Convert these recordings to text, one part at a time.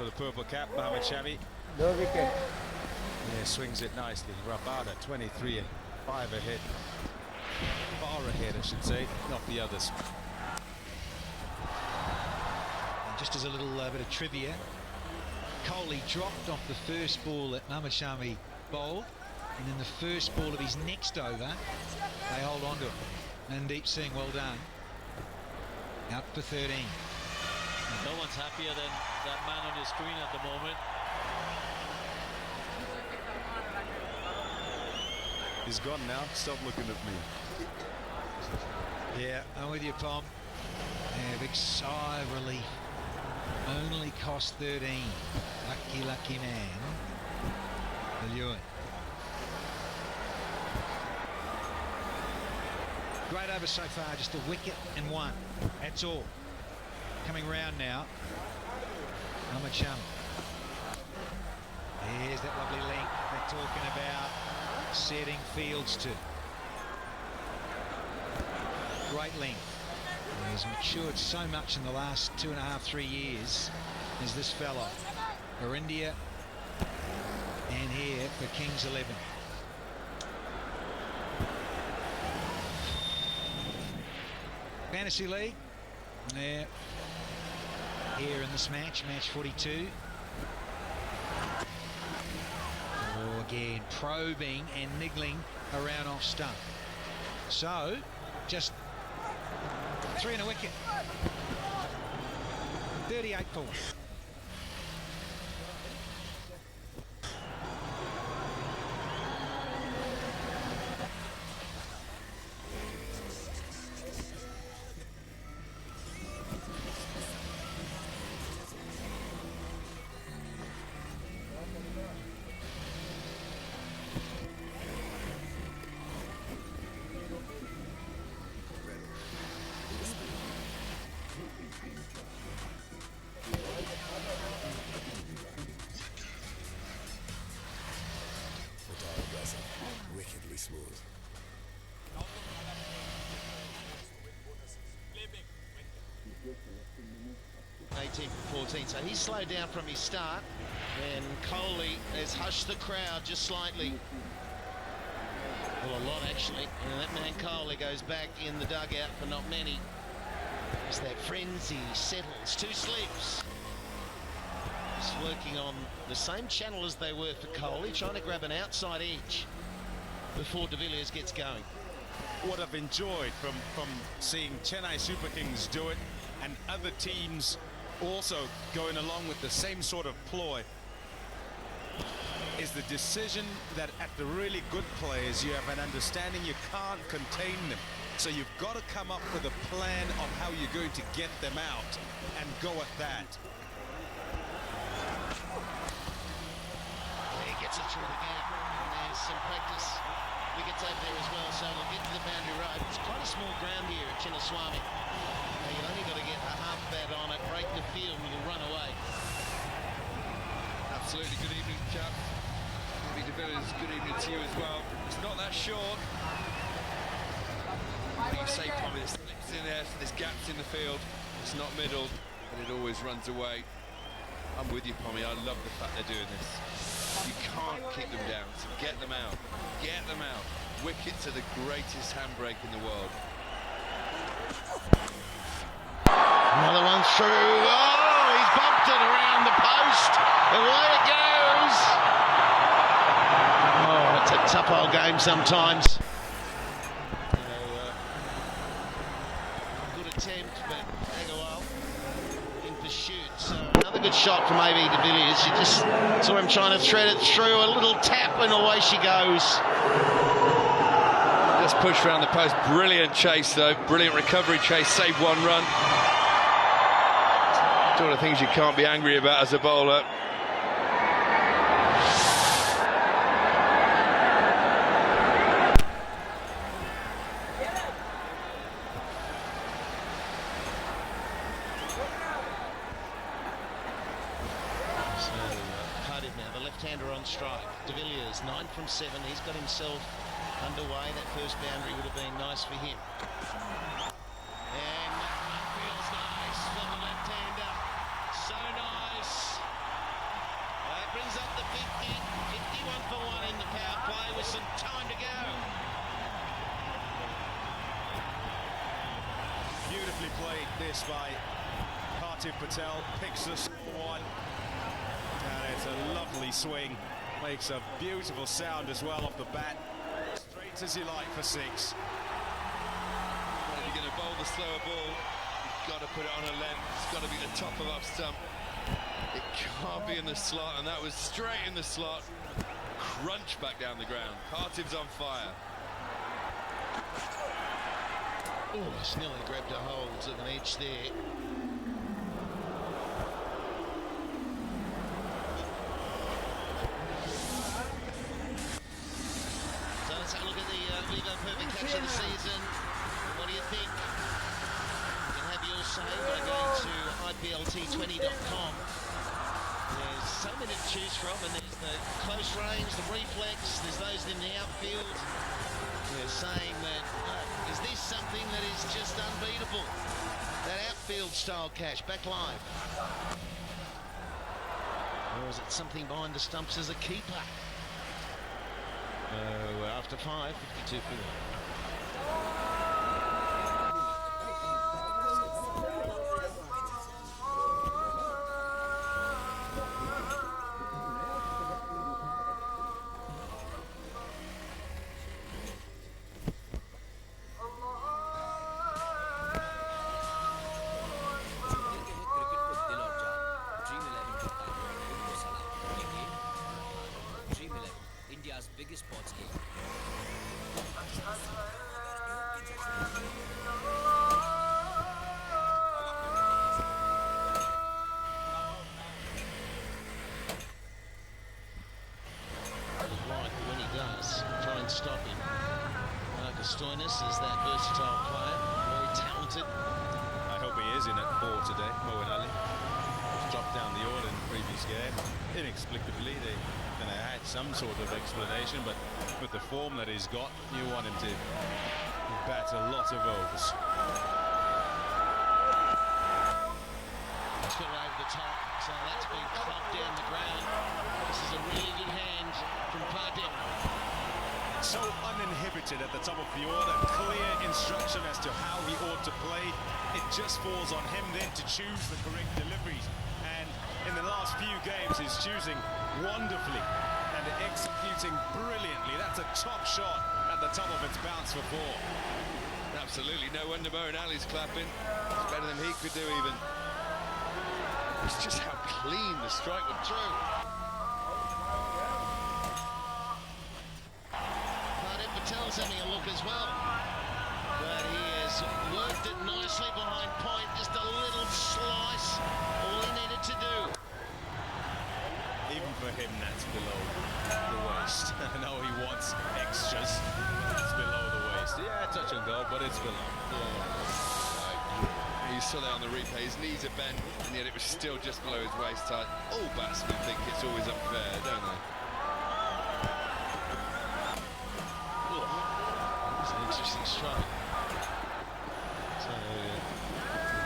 the purple cap, Mohamed Shami. No wicket. Yeah, swings it nicely. Rabada, 23, 5 ahead. Far ahead, I should say, not the others. And just as a little bit of trivia, Kohli dropped off the first ball that Mohamed Shami bowled, and then the first ball of his next over, they hold on to it. Mandeep Singh, well done. Out for 13. No one's happier than that man on your screen at the moment. He's gone now. Stop looking at me. Yeah, I'm with you, Pom. Yeah, big sigh of relief. Only cost 13. Lucky, lucky man. Lewin. Great over so far, just a wicket and one. That's all. Coming round now. Mohamed Shami. There's that lovely length they're talking about setting fields to. Great length. He's matured so much in the last 2.5, 3 years as this fellow. For India and here for Kings 11. Fantasy League. Yeah. Here in this match, match 42. Oh, again, probing and niggling around off stump. So, just 3 and a wicket. 38 for. Wickedly smooth. 18 for 14, so he's slowed down from his start, and Kohli has hushed the crowd just slightly. Well, a lot actually, and that man Kohli goes back in the dugout for not many. As that frenzy settles, 2 slips. Just working on the same channel as they were for Kohli, trying to grab an outside edge before de Villiers gets going. What I've enjoyed from seeing Chennai Super Kings do it, and other teams also going along with the same sort of ploy, is the decision that at the really good players you have an understanding you can't contain them. So you've got to come up with a plan on how you're going to get them out and go at that. He gets it through the gap, and there's some practice wickets over there as well, so we'll get to the boundary road. It's quite a small ground here at Chinnaswamy. You've only got to get a half bat on it, break the field, and you'll run away. Absolutely. Good evening, chap. Maybe de Villiers, good evening to you as well. It's not that short. Like you say, Tommy, there's slips in there, so there's gaps in the field. It's not middle, but it always runs away. I'm with you, Pommy. I love the fact they're doing this. You can't kick them down, so get them out. Get them out. Wickets are the greatest handbrake in the world. Another one through. Oh, he's bumped it around the post. Away it goes. Oh, it's a tough old game sometimes. Good attempt, but Agarwal in pursuit. So another good shot from A.B. de Villiers. You just saw him trying to thread it through. A little tap and away she goes. Just pushed around the post. Brilliant chase, though. Brilliant recovery chase. Saved 1 run. It's one of the things you can't be angry about as a bowler. Cardiff now, the left-hander on strike. De Villiers, 9 from 7. He's got himself underway. That first boundary would have been nice for him. And that feels nice for the left-hander. So nice. 50, 51 for 1 in the power play with some time to go. Beautifully played this by Parthiv Patel. Picks the one. And it's a lovely swing. Makes a beautiful sound as well off the bat. Straight as you like for 6. If you're going to bowl the slower ball, you've got to put it on a length. It's got to be the top of off stump. It can't be in the slot, and that was straight in the slot. Crunch back down the ground. Parthiv's on fire. Oh, it's nearly grabbed a hold of an edge there. So let's have a look at the Vivo Perfect Catch of the season. What do you think? You can have your say by going to IPLT20.com. There's so many to choose from, and there's the close range, the reflex, there's those in the outfield. They're saying that, is this something that is just unbeatable? That outfield style catch, back live. Or is it something behind the stumps as a keeper? After 5, 52 for 1. India's biggest sports game. Right, when he does, try and stop him. Marcus Stoinis is that versatile player, very talented. I hope he is in at 4 today, Moeen Ali. Just dropped down the order in the previous game. Inexplicably, they had some sort of explanation, but with the form that he's got, you want him to bat a lot of overs. It's got it over the top, so that's been clubbed down the ground. This is a really good hand from Parthiv. So uninhibited at the top of the order, clear instruction as to how he ought to play. It just falls on him then to choose the correct deliveries. And in the last few games, he's choosing wonderfully and executing brilliantly. That's a top shot at the top of its bounce for 4. Absolutely, no wonder Moeen Ali's clapping. It's better than he could do even. It's just how clean the strike went through. Parthiv Patel's having a look as well. But he has worked it nicely behind point, just a little slice, all he needed to do. Even for him, that's below the waist. I know he wants extras, but it's below the waist. Yeah, touch and go, but it's below. You saw that on the replay, his knees are bent, and yet it was still just below his waist height. All batsmen think it's always unfair, don't they? It's an interesting strike. So,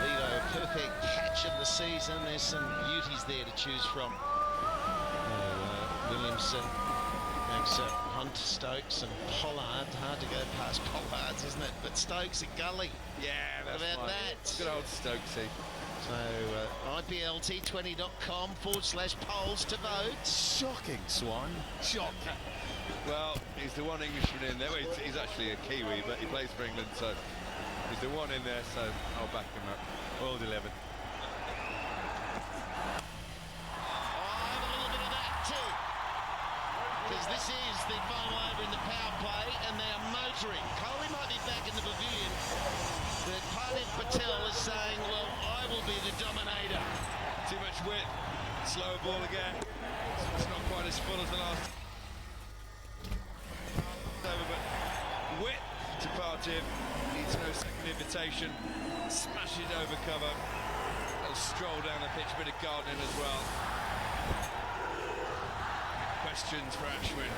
the Vivo Perfect Catch of the season. There's some beauties there to choose from. Williamson, Hunt, Stokes and Pollard. Hard to go past Pollard's, isn't it? But Stokes and Gully. Yeah, that's What about right. that? Good old Stokesy. So, IPLT20.com/polls to vote. Shocking, Swan. Shocking. Well, he's the one Englishman in there. Well, he's actually a Kiwi, but he plays for England, so he's the one in there, so I'll back him up. World 11. Because this is the final over in the power play, and they are motoring. Kohli might be back in the pavilion, but Parthiv Patel is saying, well, I will be the dominator. Too much width. Slower ball again. It's not quite as full as the last over, but width to Parthiv. Needs no second invitation. Smash it over cover. Little stroll down the pitch, a bit of gardening as well. Questions for Ashwin.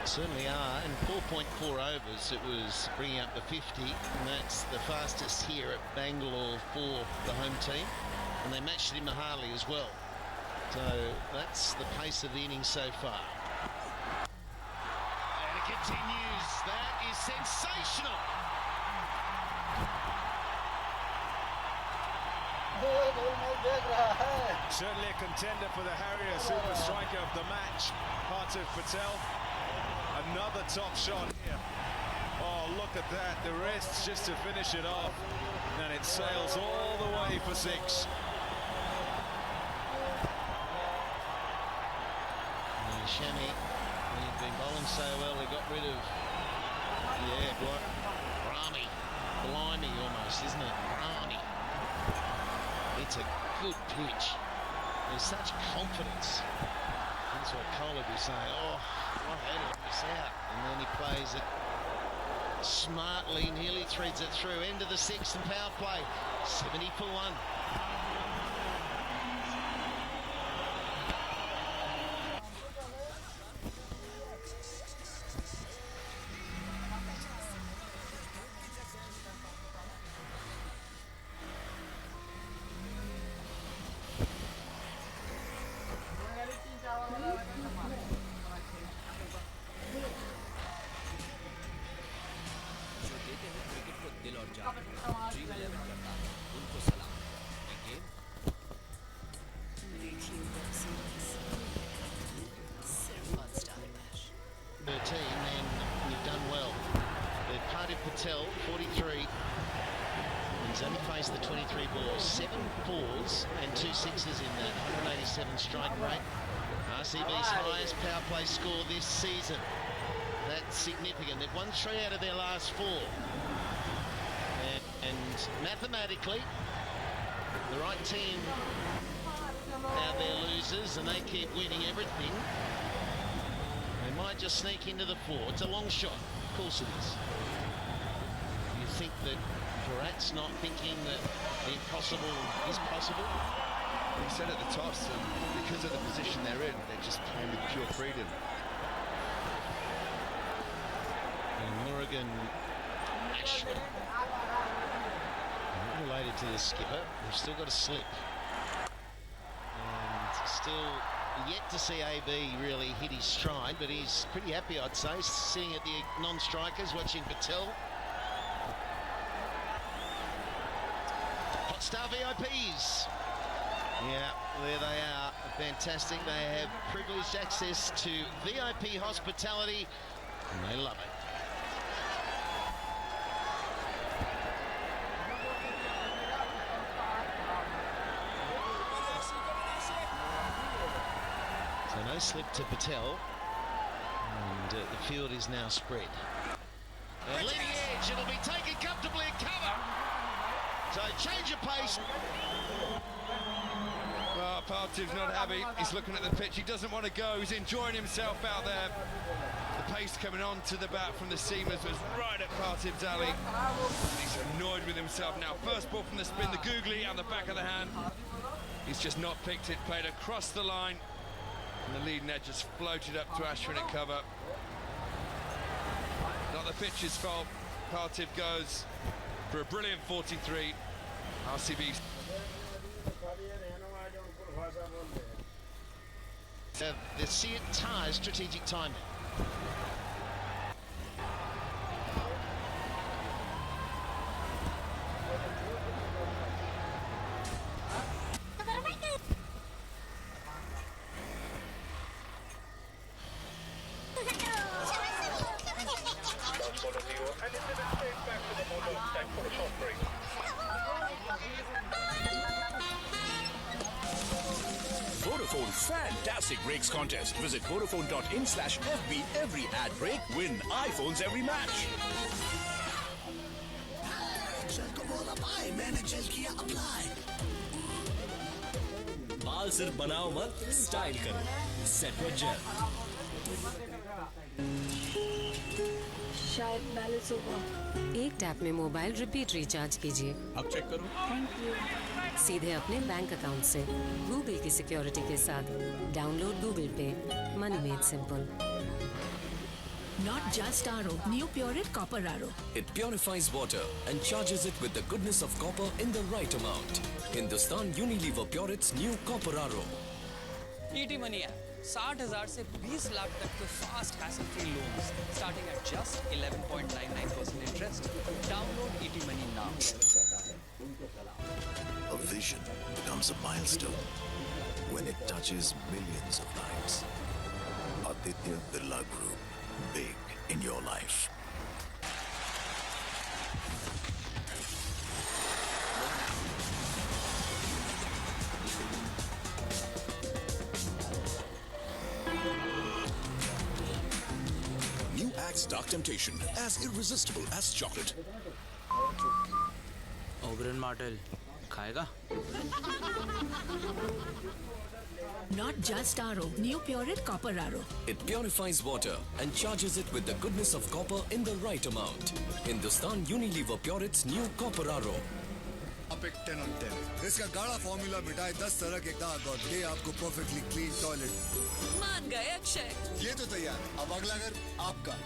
Certainly are, and 4.4 overs, it was bringing up the 50, and that's the fastest here at Bangalore for the home team, and they matched it in Mahali as well. So that's the pace of the innings so far. And it continues. That is sensational. Certainly a contender for the Harrier super striker of the match, Parthiv Patel. Another top shot here. Oh, look at that, the wrists just to finish it off. And it sails all the way for 6. Shami, he'd been bowling so well, he got rid of, Brahmi. Blimey almost, isn't it? Brahmi. It's a good pitch. There's such confidence. That's what Cole would be saying. Oh, I had to miss out. And then he plays it smartly, nearly threads it through. End of the 6th and power play. 70 for 1. जो देते हैं cricket को दिल और जान, dream 11 करता है, उनको सलाम। ये game The team, and you've done well. They've Parthiv Patel, 43. He's only faced the 23 balls, 7 4s and 2 6s in that, 187 strike rate. RCB's highest power play score this season. That's significant. They've won 3 out of their last 4. And mathematically, the right team out there loses and they keep winning everything. They might just sneak into the 4. It's a long shot. Of course it is. You think that Virat's not thinking that the impossible is possible? He said at the toss, and because of the position they're in, they're just playing with pure freedom. And Murugan Ashwin, not related to the skipper, they've still got a slip. And still yet to see AB really hit his stride, but he's pretty happy, I'd say, sitting at the non-strikers, watching Patel. Hot Star VIPs. Yeah, there they are. Fantastic. They have privileged access to VIP hospitality, and they love it. So no slip to Patel, and the field is now spread. And leading edge, it'll be taken comfortably and cover. So change of pace. Well, Parthiv's not happy. He's looking at the pitch. He doesn't want to go. He's enjoying himself out there. The pace coming on to the bat from the seamers was right at Parthiv's alley. He's annoyed with himself now. First ball from the spin, the googly on the back of the hand. He's just not picked it, played across the line. And the leading edge just floated up to Ashwin at cover. Not the pitch's fault. Parthiv goes for a brilliant 43. RCB. The see it ties strategic timing. Vodafone's fantastic breaks contest. Visit vodafone.in/FB. Every ad break, win iPhones every match. बाल सिर्फ बनाओ मत, style करो। Set with gel. शायद balance होगा। एक tap में mobile repeat recharge कीजिए। अब चेक करो। Thank you. सीधे अपने बैंक अकाउंट से गूगल की सिक्योरिटी के साथ डाउनलोड गूगल पे। Money made simple. Not just RO, new Pureit Copper RO. It purifies water and charges it with the goodness of copper in the right amount. Hindustan Unilever Pureit's new Copper RO. ET money app 60,000 से 20 लाख तक के fast hassle free loans starting at just 11.99% interest. Download ET money now. A vision becomes a milestone when it touches millions of lives. Aditya Birla Group, big in your life. New Axe Dark Temptation, as irresistible as chocolate. Oberyn Martell खाएगा? Not just RO, new Pureit Copper RO. It purifies water and charges it with the goodness of copper in the right amount. Hindustan Unilever Pureit's new Copper RO. आप एक 10 on 10. इसका गाढ़ा formula मिटाए 10 तरह के दाग और दे आपको परफेक्टली क्लीन टॉयलेट. मान गए अक्षय. ये तो तैयार. अब अगला घर आपका.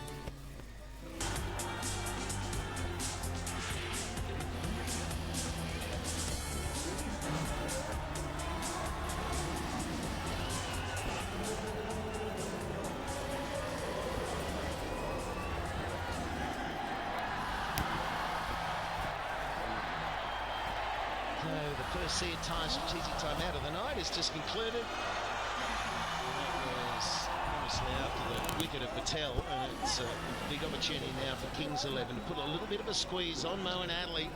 The first CI strategic timeout of the night is just concluded. That was obviously after the wicket of Patel, and it's a big opportunity now for Kings 11 to put a little bit of a squeeze on Moeen Adley.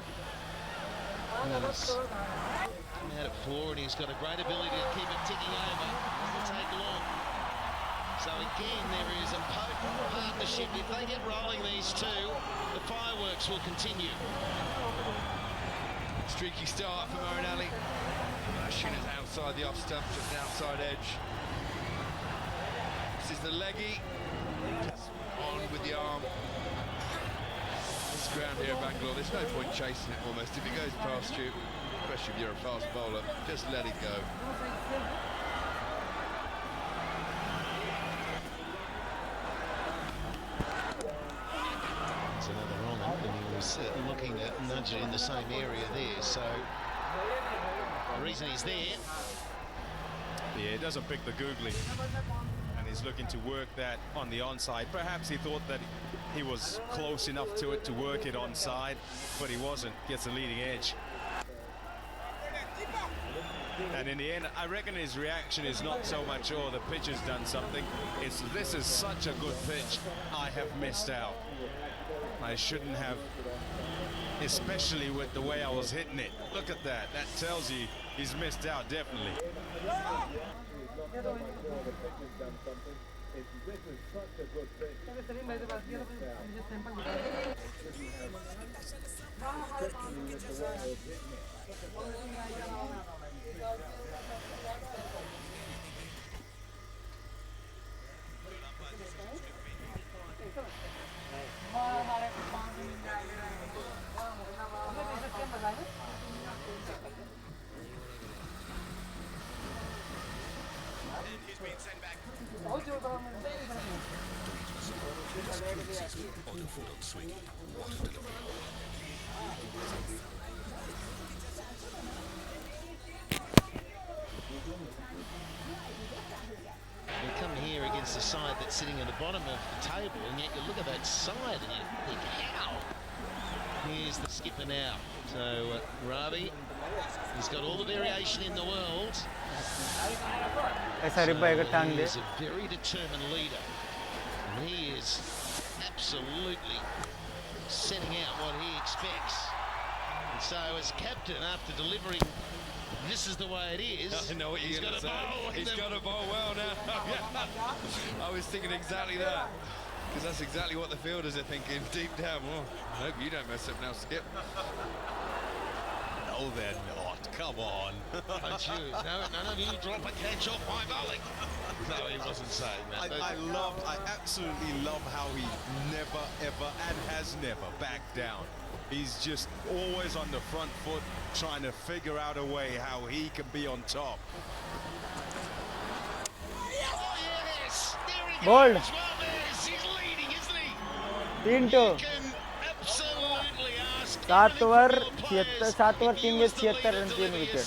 He's come out at 4 and he's got a great ability to keep it ticking over. It doesn't take long. So again, there is a potent partnership. If they get rolling, these two, the fireworks will continue. Streaky start for Moeen Ali. Machine is outside the off stump, just an outside edge. This is the leggy. Just on with the arm. This ground here at Bangalore, there's no point chasing it almost. If it goes past you, especially if you're a fast bowler, just let it go. Another on it, and he was looking at nudge it in the same area there, so the reason he's there. Yeah, he doesn't pick the googly, and he's looking to work that on the onside. Perhaps he thought that he was close enough to it to work it onside, but he wasn't. Gets a leading edge. And in the end, I reckon his reaction is not so much, oh, the pitch has done something. It's, this is such a good pitch, I have missed out. I shouldn't have, especially with the way I was hitting it. Look at that. That tells you he's missed out, definitely. You come here against the side that's sitting at the bottom of the table, and yet you look at that side and you think, how? Here's the skipper now. So Ravi, he's got all the variation in the world. So he is a very determined leader, and he is absolutely setting out what he expects. And so as captain, after delivering, this is the way it is. I know what you're going to say. He's got to bowl well now. I was thinking exactly that, because that's exactly what the fielders are thinking deep down. Well, I hope you don't mess up now, Skip. No, they're not. Come on. Don't you? No, none of you drop a catch off my bowling. No, he wasn't saying that. I absolutely love how he never, ever, and has never backed down. He's just always on the front foot, trying to figure out a way how he can be on top. Oh, yes! There he Gold. goes. Well, there's, he's leading, isn't he? 3-2. You can absolutely ask 7 over every 7 over 3 में 76 run 3 wicket.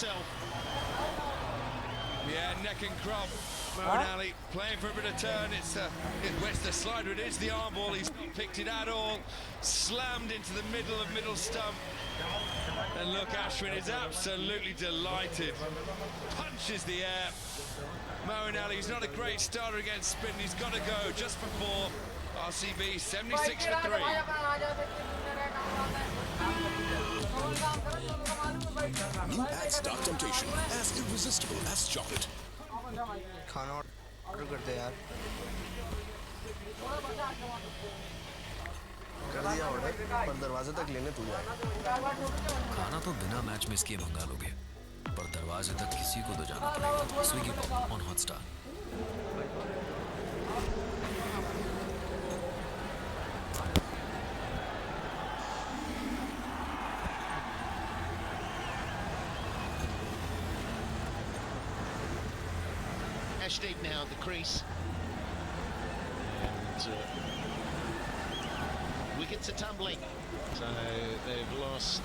Yeah, neck and crop. Moeen playing for a bit of turn. It's the slider. It is the arm ball. He's not picked it at all. Slammed into the middle stump. And look, Ashwin is absolutely delighted. Punches the air. Moeen he's not a great starter against spin. He's got to go just before RCB 76 for 3. New adds dark temptation, as irresistible as chocolate. खाना order कर दे यार कर दिया order पर दरवाजे तक लेने तू जाएगा खाना तो बिना मैच में इसके मंगा लोगे पर दरवाजे तक किसी को तो जाना पड़ेगा Swiggy pop on Hotstar Ash deep now at the crease. And wickets are tumbling. So they've lost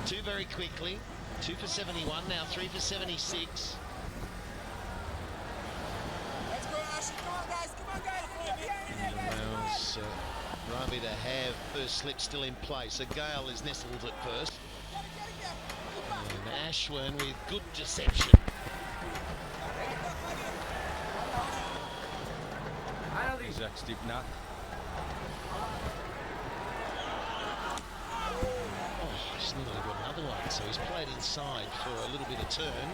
2 very quickly. 2 for 71, now 3 for 76. Let's go, Ash. Come on, guys. Come on, guys. And allows Ravi to have first slip still in place. So Gale is nestled at first. And Ashwin with good deception. Zach's deep now. Oh, he's nearly got another one. So he's played inside for a little bit of turn.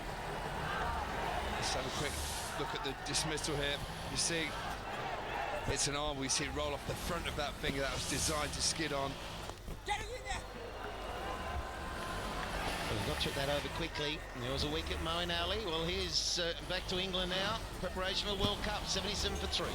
Let's have a quick look at the dismissal here. You see, it's an arm. We see it roll off the front of that finger that was designed to skid on. Well, got took that over quickly. There was a wicket, Moeen Ali. Well, here's back to England now. Preparation for World Cup, 77 for 3.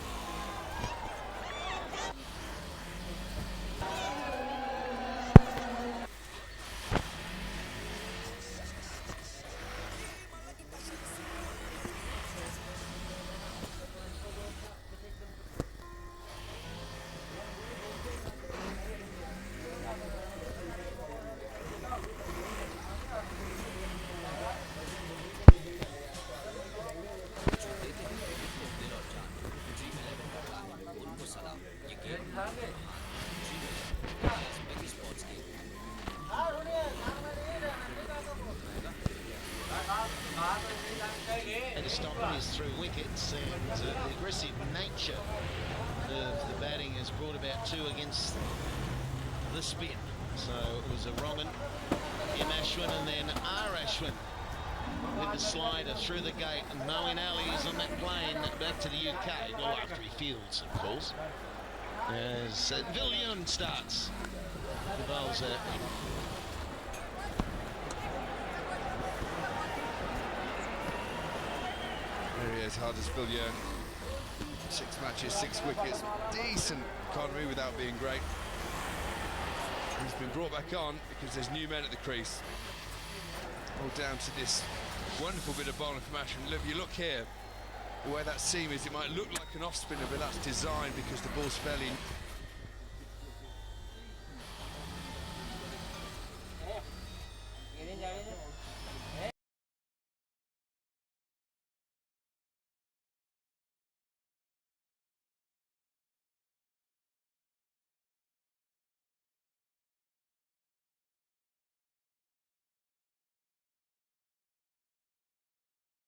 And to stop it is through wickets, and the aggressive nature of the batting has brought about 2 against the spin. So it was a wrong M. Ashwin and then R. Ashwin with the slider through the gate, and Moeen Ali is on that plane back to the UK. Well, after he fields, of course. As Villian starts the bowls out. There he is, Hardest Villian. 6 matches, 6 wickets. Decent economy without being great. He's been brought back on because there's new men at the crease. All down to this wonderful bit of bowling from Ashwin. Look, you look here, the way that seam is, it might look like an off spinner, but that's designed because the ball's fairly